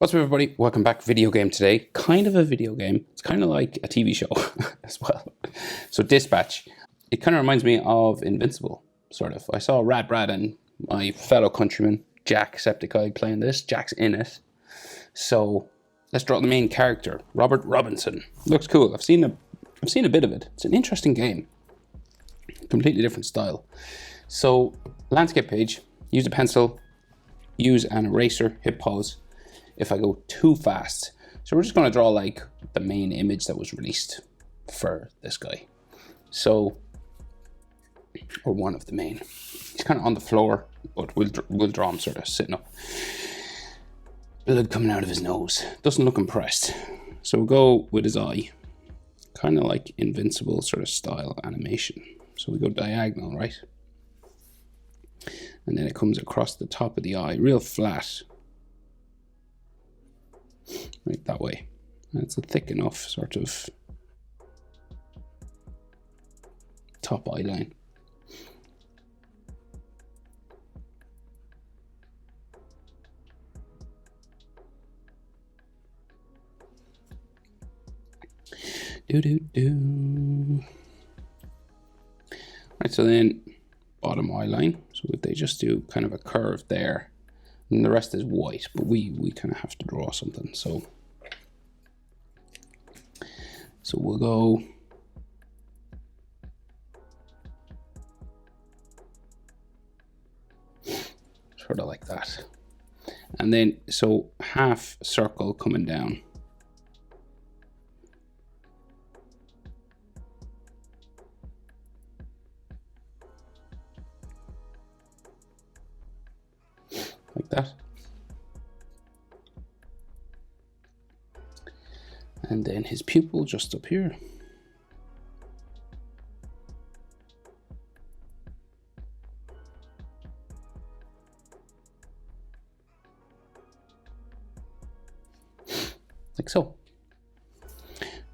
What's up, everybody? Welcome back. Video game today. Kind of a video game. It's kind of like a TV show as well. So Dispatch. It kind of reminds me of Invincible, sort of. I saw Brad and my fellow countryman, Jacksepticeye, playing this. Jack's in it. So let's draw the main character, Robertson. Looks cool. I've seen a bit of it. It's an interesting game. Completely different style. So landscape page. Use a pencil. Use an eraser. Hit pause. If I go too fast. So we're just going to draw like the main image that was released for this guy. So, or one of the main. He's kind of on the floor, but we'll draw him sort of sitting up. Blood coming out of his nose. Doesn't look impressed. So we'll go with his eye. Kind of like Invincible sort of style animation. So we go diagonal, right? And then it comes across the top of the eye, real flat. Right that way. And it's a thick enough sort of top eye line. Right, so then bottom eye line. So if they just do kind of a curve there, and the rest is white, but we kind of have to draw something. So we'll go sort of like that. And then, so half circle coming down. Like that. And then his pupil just up here. Like so.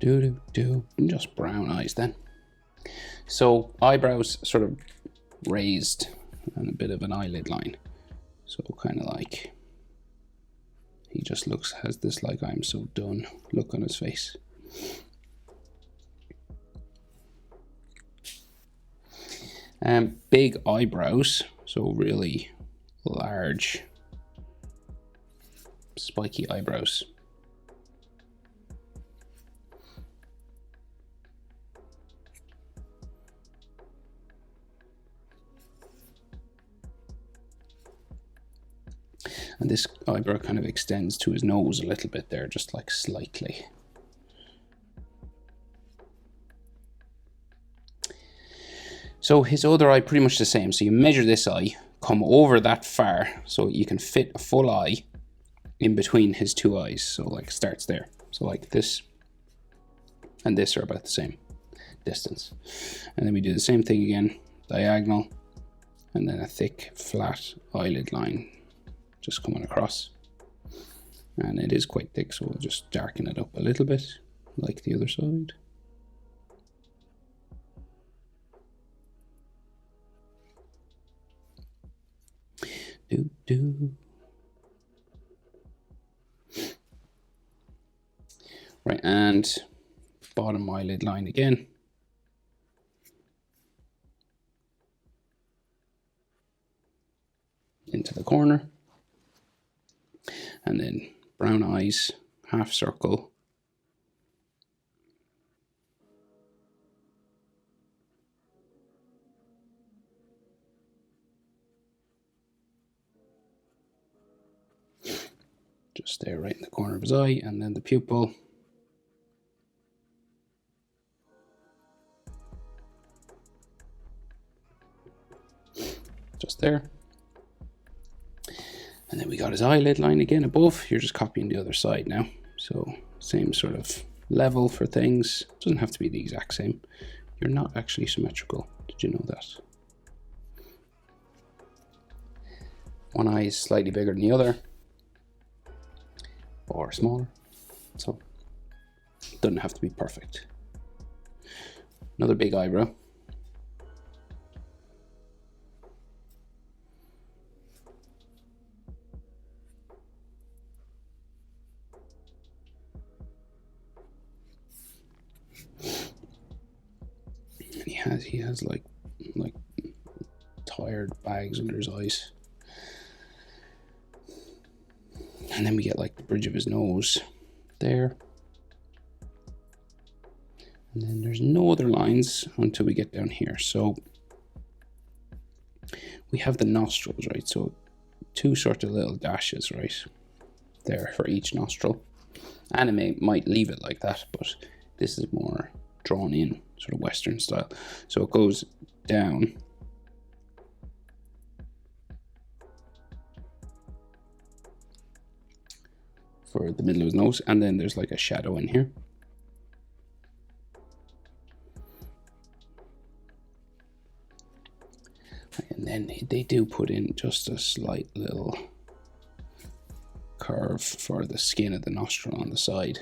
Just brown eyes then. So eyebrows sort of raised and a bit of an eyelid line. So kind of like he just has this like I'm so done look on his face. Big eyebrows, so really large, spiky eyebrows. And this eyebrow kind of extends to his nose a little bit there, just like slightly. So his other eye pretty much the same. So you measure this eye, come over that far, so you can fit a full eye in between his two eyes. So like starts there. So like this and this are about the same distance. And then we do the same thing again, diagonal, and then a thick flat eyelid line just coming across, and it is quite thick, so we'll just darken it up a little bit like the other side. Right, and bottom eyelid line again. Into the corner. And then brown eyes, half circle. Just there right in the corner of his eye, and then the pupil. Just there. And then we got his eyelid line again above. You're just copying the other side now. So same sort of level for things. Doesn't have to be the exact same. You're not actually symmetrical. Did you know that? One eye is slightly bigger than the other, or smaller. So it doesn't have to be perfect. Another big eyebrow. He has like tired bags under his eyes. And then we get like the bridge of his nose there. And then there's no other lines until we get down here. So we have the nostrils, right? So two sort of little dashes, right? There for each nostril. Anime might leave it like that, but this is more drawn in, sort of Western style. So it goes down. For the middle of his nose, and then there's like a shadow in here. And then they do put in just a slight little curve for the skin of the nostril on the side.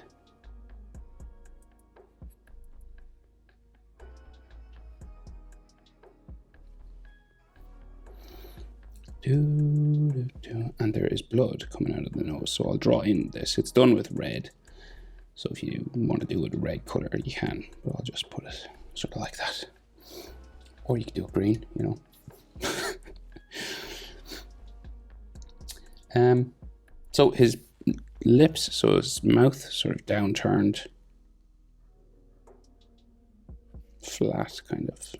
And there is blood coming out of the nose, so I'll draw in this. It's done with red, so if you want to do it a red color you can, but I'll just put it sort of like that, or you can do it green, you know. So his lips, so his mouth sort of downturned, flat kind of.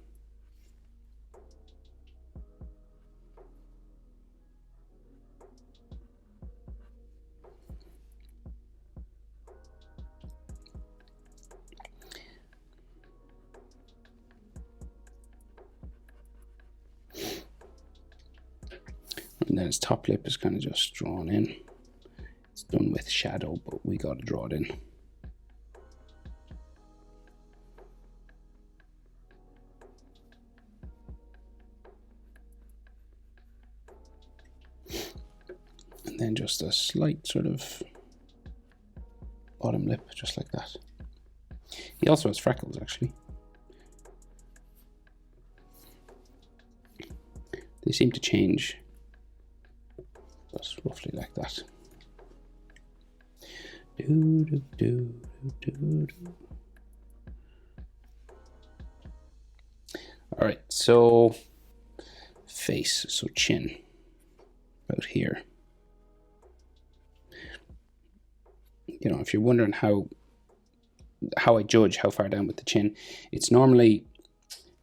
And then his top lip is kind of just drawn in. It's done with shadow, but we got to draw it in. And then just a slight sort of bottom lip, just like that. He also has freckles, actually. They seem to change. That's roughly like that. All right, so face, so chin, about here. You know, if you're wondering how I judge how far down with the chin, it's normally,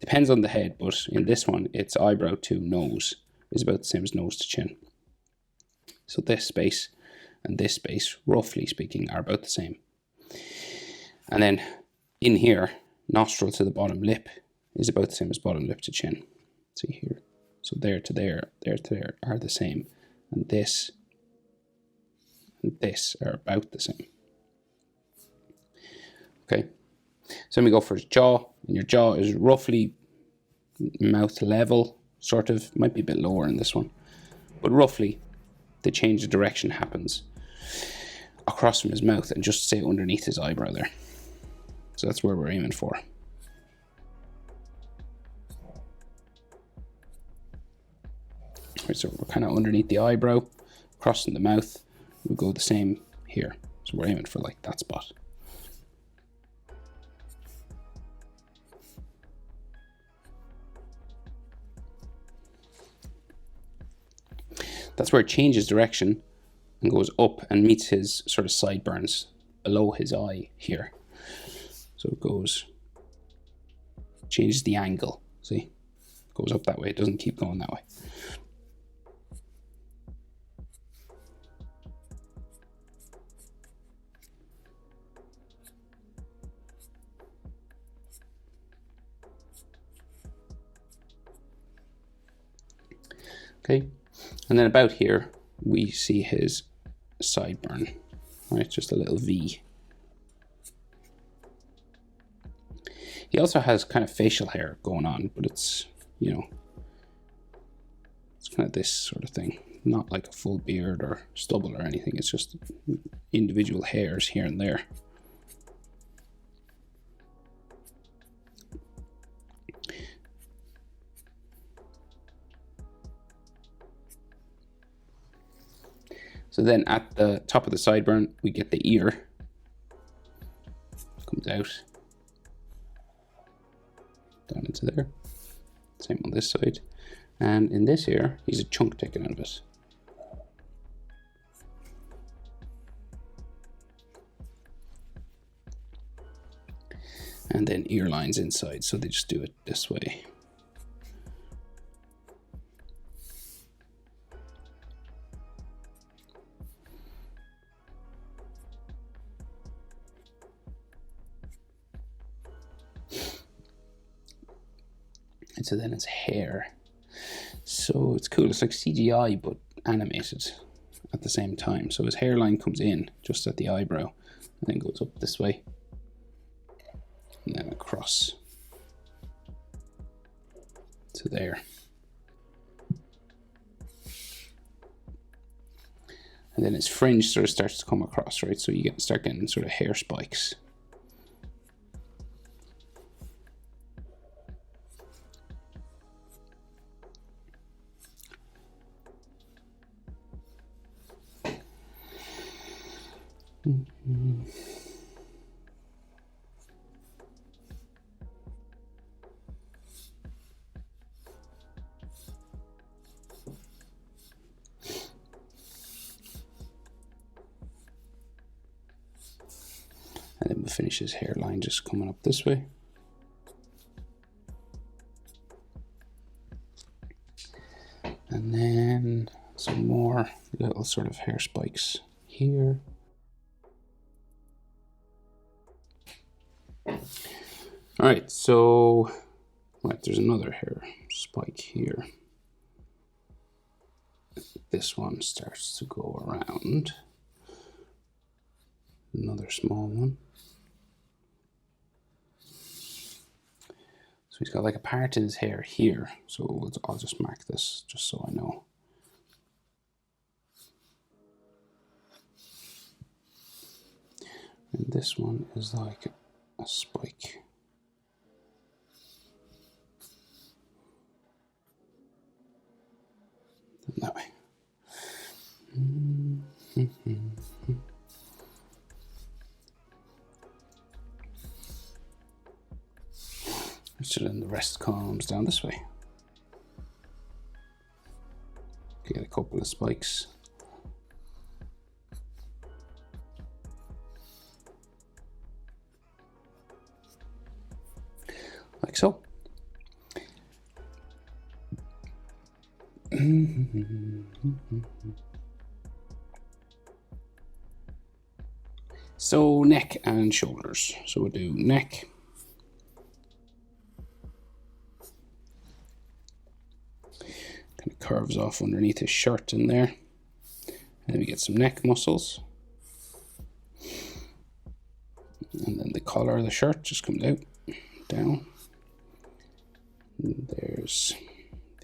depends on the head, but in this one, it's eyebrow to nose is about the same as nose to chin. So this space and this space, roughly speaking, are about the same. And then in here, nostril to the bottom lip is about the same as bottom lip to chin. See here. So there to there, there to there are the same. And this are about the same. Okay. So then we go for his jaw. And your jaw is roughly mouth level, sort of. Might be a bit lower in this one. But roughly, the change of direction happens across from his mouth and just say underneath his eyebrow there. So that's where we're aiming for. Right, so we're kind of underneath the eyebrow, crossing the mouth. We'll go the same here. So we're aiming for like that spot. That's where it changes direction and goes up and meets his sort of sideburns below his eye here. So it goes, changes the angle, see? Goes up that way, it doesn't keep going that way. Okay, and then about here, we see his sideburn, right? Just a little V. He also has kind of facial hair going on, but it's, you know, it's kind of this sort of thing. Not like a full beard or stubble or anything. It's just individual hairs here and there. So then at the top of the sideburn, we get the ear. Comes out. down into there. Same on this side. And in this here, he's a chunk taken out of it. And then ear lines inside, so they just do it this way. And so then it's hair. So it's cool, it's like CGI but animated at the same time. So his hairline comes in just at the eyebrow and then goes up this way. And then across to there. And then his fringe sort of starts to come across, right? So you start getting sort of hair spikes. Mm-hmm. And then we'll finish his hairline just coming up this way. And then some more little sort of hair spikes here. All right, so there's another hair spike here. This one starts to go around. Another small one. So he's got like a part in his hair here. So I'll just mark this just so I know. And this one is like a spike. That way. So then the rest comes down this way. Get a couple of spikes. Like so. So neck and shoulders. So we'll do neck. Kind of curves off underneath his shirt in there. And then we get some neck muscles. And then the collar of the shirt just comes out, down. And there's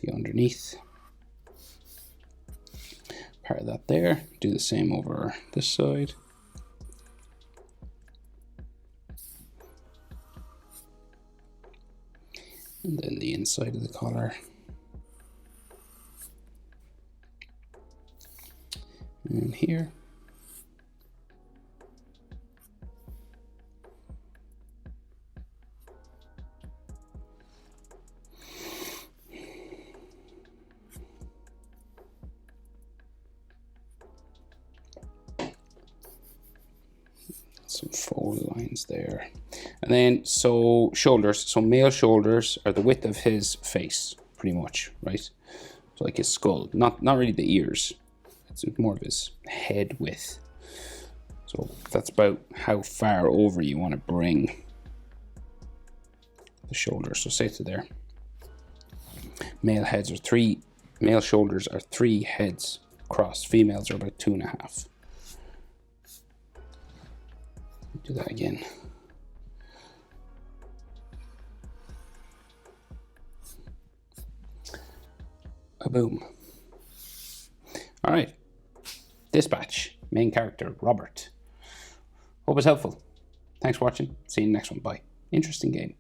the underneath part of that there. Do the same over this side. And then the inside of the collar. And here. Some fold lines there. And then, so shoulders. So male shoulders are the width of his face, pretty much, right? So like his skull, not really the ears. It's more of his head width. So that's about how far over you want to bring the shoulders. So say to there. Male shoulders are 3 heads across. Females are about 2.5. Do that again. Boom. All right. Dispatch. Main character, Robert. Hope it's helpful. Thanks for watching. See you in the next one. Bye. Interesting game.